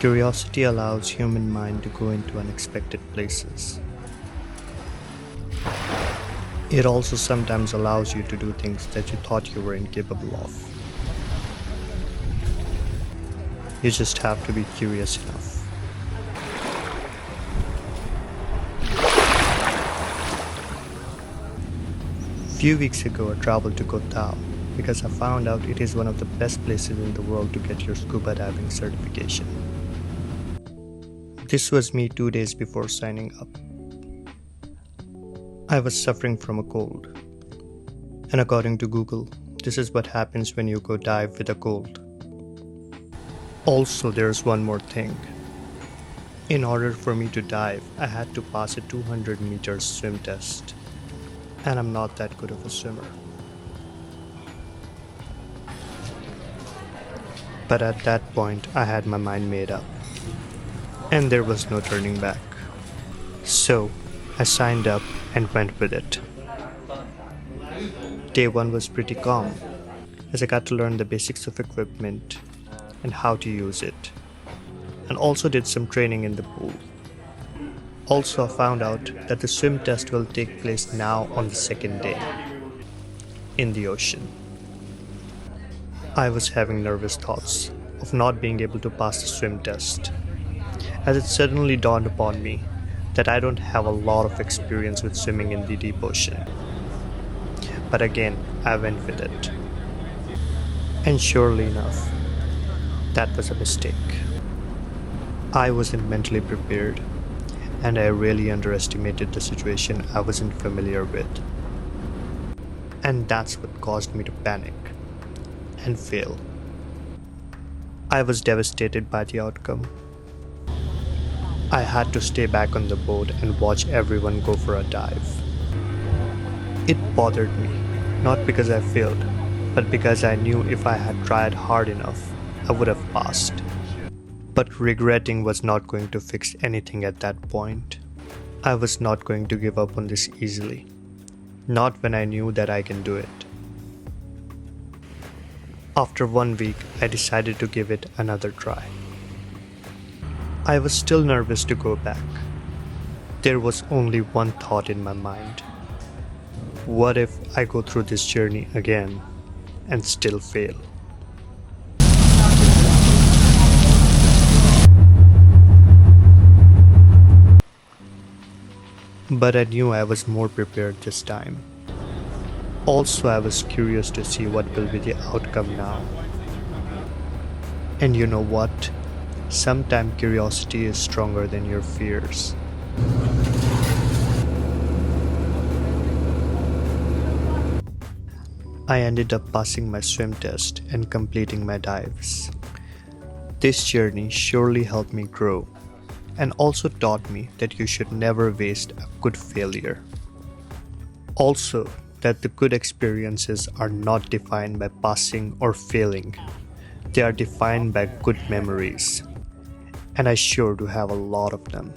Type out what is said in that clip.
Curiosity allows human mind to go into unexpected places. It also sometimes allows you to do things that you thought you were incapable of. You just have to be curious enough. A few weeks ago, I traveled to Koh Tao because I found out it is one of the best places in the world to get your scuba diving certification. This was me 2 days before signing up. I was suffering from a cold. And according to Google, this is what happens when you go dive with a cold. Also, there's one more thing. In order for me to dive, I had to pass a 200 meters swim test. And I'm not that good of a swimmer. But at that point, I had my mind made up. And there was no turning back. So, I signed up and went with it. Day 1 was pretty calm, as I got to learn the basics of equipment and how to use it, and also did some training in the pool. Also, I found out that the swim test will take place now on the second day, in the ocean. I was having nervous thoughts of not being able to pass the swim test, as it suddenly dawned upon me that I don't have a lot of experience with swimming in the deep ocean. But again, I went with it. And surely enough, that was a mistake. I wasn't mentally prepared, and I really underestimated the situation I wasn't familiar with. And that's what caused me to panic and fail. I was devastated by the outcome. I had to stay back on the boat and watch everyone go for a dive. It bothered me, not because I failed, but because I knew if I had tried hard enough, I would have passed. But regretting was not going to fix anything at that point. I was not going to give up on this easily, not when I knew that I can do it. After 1 week, I decided to give it another try. I was still nervous to go back. There was only one thought in my mind. What if I go through this journey again and still fail? But I knew I was more prepared this time. Also, I was curious to see what will be the outcome now. And you know what? Sometimes curiosity is stronger than your fears. I ended up passing my swim test and completing my dives. This journey surely helped me grow and also taught me that you should never waste a good failure. Also, that the good experiences are not defined by passing or failing. They are defined by good memories. And I sure do have a lot of them.